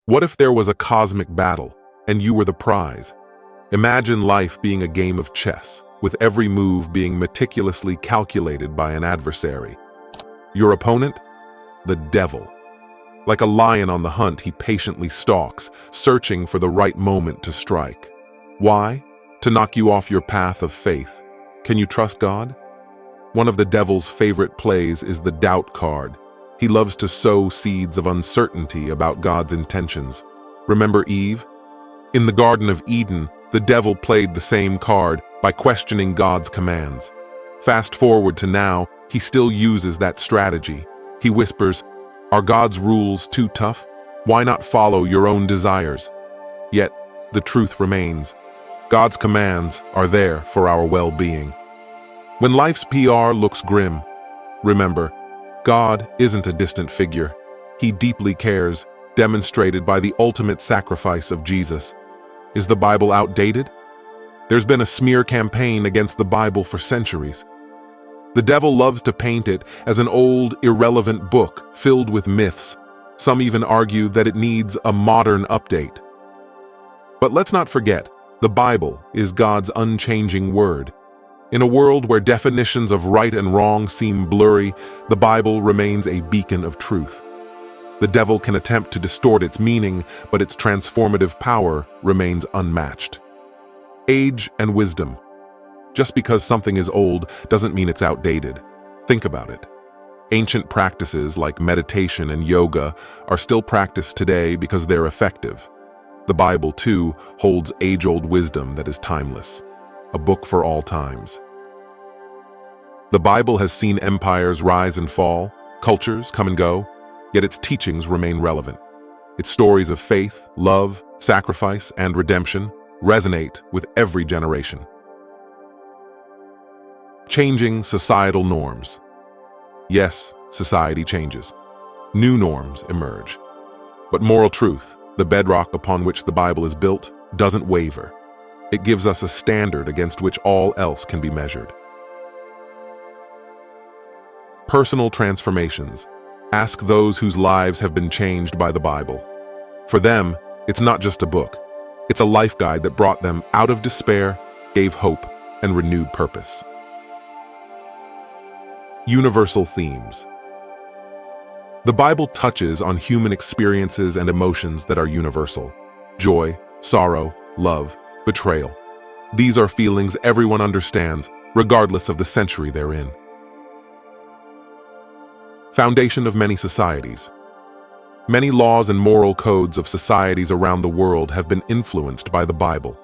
What if there was a cosmic battle, and you were the prize? Imagine life being a game of chess, with every move being meticulously calculated by an adversary. Your opponent? The devil. Like a lion on the hunt, he patiently stalks, searching for the right moment to strike. Why? To knock you off your path of faith. Can you trust God? One of the devil's favorite plays is the doubt card. He loves to sow seeds of uncertainty about God's intentions. Remember Eve? In the Garden of Eden, the devil played the same card by questioning God's commands. Fast forward to now, he still uses that strategy. He whispers, "Are God's rules too tough? Why not follow your own desires?" Yet, the truth remains. God's commands are there for our well-being. When life's PR looks grim, remember, God isn't a distant figure. He deeply cares, demonstrated by the ultimate sacrifice of Jesus. Is the Bible outdated? There's been a smear campaign against the Bible for centuries. The devil loves to paint it as an old, irrelevant book filled with myths. Some even argue that it needs a modern update. But let's not forget, the Bible is God's unchanging word. In a world where definitions of right and wrong seem blurry, the Bible remains a beacon of truth. The devil can attempt to distort its meaning, but its transformative power remains unmatched. Age and wisdom. Just because something is old doesn't mean it's outdated. Think about it. Ancient practices like meditation and yoga are still practiced today because they're effective. The Bible, too, holds age-old wisdom that is timeless. A book for all times. The Bible has seen empires rise and fall, cultures come and go, yet its teachings remain relevant. Its stories of faith, love, sacrifice, and redemption resonate with every generation. Changing societal norms. Yes, society changes. New norms emerge. But moral truth, the bedrock upon which the Bible is built, doesn't waver. It gives us a standard against which all else can be measured. Personal transformations. Ask those whose lives have been changed by the Bible. For them, it's not just a book. It's a life guide that brought them out of despair, gave hope, and renewed purpose. Universal themes. The Bible touches on human experiences and emotions that are universal. Joy, sorrow, love, betrayal. These are feelings everyone understands, regardless of the century they're in. Foundation of many societies. Many laws and moral codes of societies around the world have been influenced by the Bible.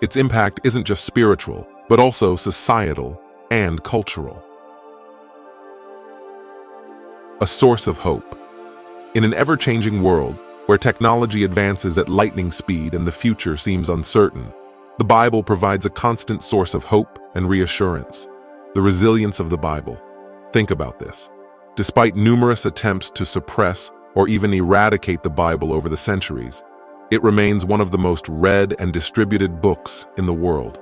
Its impact isn't just spiritual, but also societal and cultural. A source of hope. In an ever-changing world, where technology advances at lightning speed and the future seems uncertain, the Bible provides a constant source of hope and reassurance. The resilience of the Bible. Think about this. Despite numerous attempts to suppress or even eradicate the Bible over the centuries, it remains one of the most read and distributed books in the world.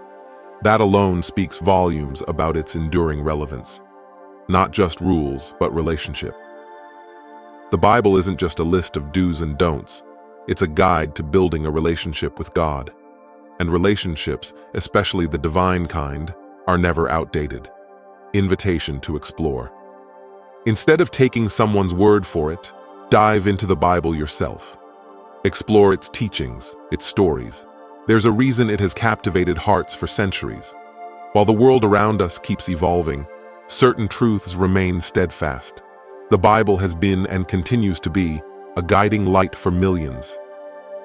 That alone speaks volumes about its enduring relevance. Not just rules, but relationship. The Bible isn't just a list of do's and don'ts. It's a guide to building a relationship with God. And relationships, especially the divine kind, are never outdated. Invitation to explore. Instead of taking someone's word for it, dive into the Bible yourself. Explore its teachings, its stories. There's a reason it has captivated hearts for centuries. While the world around us keeps evolving, certain truths remain steadfast. The Bible has been and continues to be a guiding light for millions.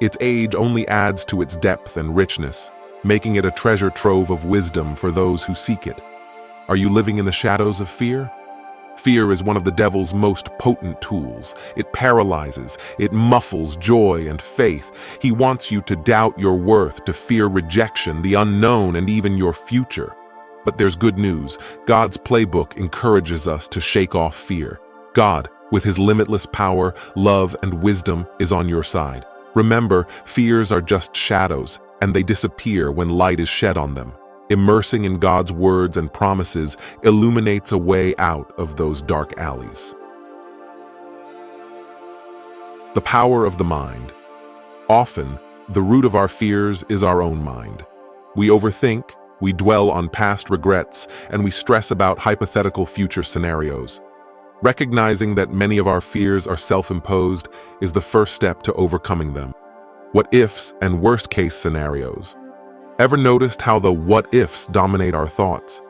Its age only adds to its depth and richness, making it a treasure trove of wisdom for those who seek it. Are you living in the shadows of fear? Fear is one of the devil's most potent tools. It paralyzes, it muffles joy and faith. He wants you to doubt your worth, to fear rejection, the unknown, and even your future. But there's good news. God's playbook encourages us to shake off fear. God, with his limitless power, love, and wisdom, is on your side. Remember, fears are just shadows, and they disappear when light is shed on them. Immersing in God's words and promises illuminates a way out of those dark alleys. The power of the mind. Often, the root of our fears is our own mind. We overthink, we dwell on past regrets, and we stress about hypothetical future scenarios. Recognizing that many of our fears are self-imposed is the first step to overcoming them. What-ifs and worst-case scenarios. Ever noticed how the what-ifs dominate our thoughts?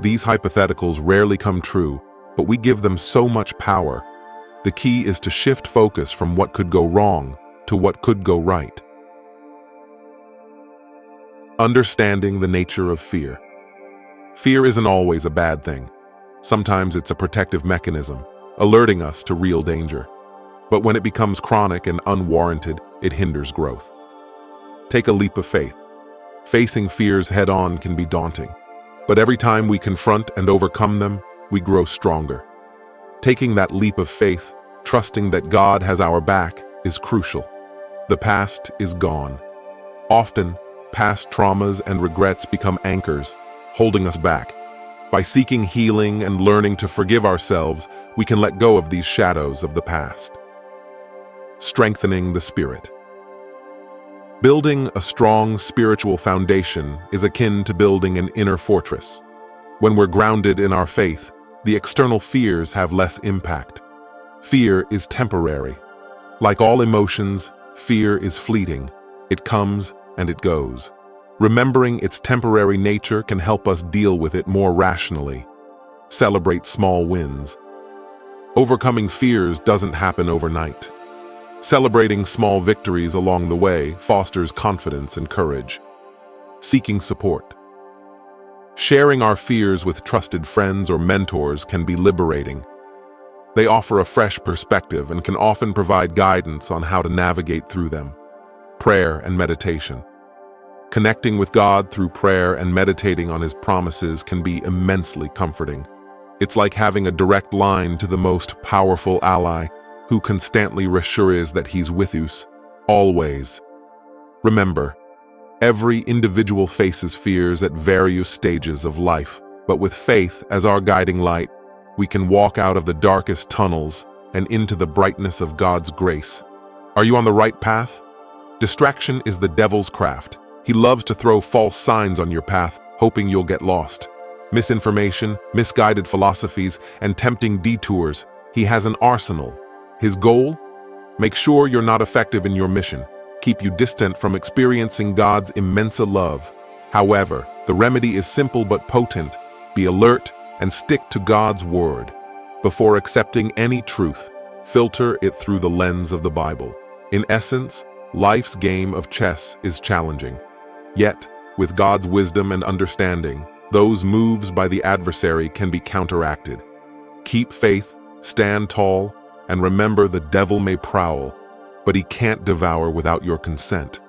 These hypotheticals rarely come true, but we give them so much power. The key is to shift focus from what could go wrong to what could go right. Understanding the nature of fear. Fear isn't always a bad thing. Sometimes it's a protective mechanism, alerting us to real danger. But when it becomes chronic and unwarranted, it hinders growth. Take a leap of faith. Facing fears head-on can be daunting, but every time we confront and overcome them, we grow stronger. Taking that leap of faith, trusting that God has our back, is crucial. The past is gone. Often, past traumas and regrets become anchors, holding us back. By seeking healing and learning to forgive ourselves, we can let go of these shadows of the past. Strengthening the spirit. Building a strong spiritual foundation is akin to building an inner fortress. When we're grounded in our faith, the external fears have less impact. Fear is temporary. Like all emotions, fear is fleeting. It comes and it goes. Remembering its temporary nature can help us deal with it more rationally. Celebrate small wins. Overcoming fears doesn't happen overnight. Celebrating small victories along the way fosters confidence and courage. Seeking support. Sharing our fears with trusted friends or mentors can be liberating. They offer a fresh perspective and can often provide guidance on how to navigate through them. Prayer and meditation. Connecting with God through prayer and meditating on His promises can be immensely comforting. It's like having a direct line to the most powerful ally who constantly reassures that He's with us, always. Remember, every individual faces fears at various stages of life, but with faith as our guiding light, we can walk out of the darkest tunnels and into the brightness of God's grace. Are you on the right path? Distraction is the devil's craft. He loves to throw false signs on your path, hoping you'll get lost. Misinformation, misguided philosophies, and tempting detours. He has an arsenal. His goal? Make sure you're not effective in your mission. Keep you distant from experiencing God's immense love. However, the remedy is simple but potent. Be alert and stick to God's word. Before accepting any truth, filter it through the lens of the Bible. In essence, life's game of chess is challenging. Yet, with God's wisdom and understanding, those moves by the adversary can be counteracted. Keep faith, stand tall, and remember the devil may prowl, but he can't devour without your consent.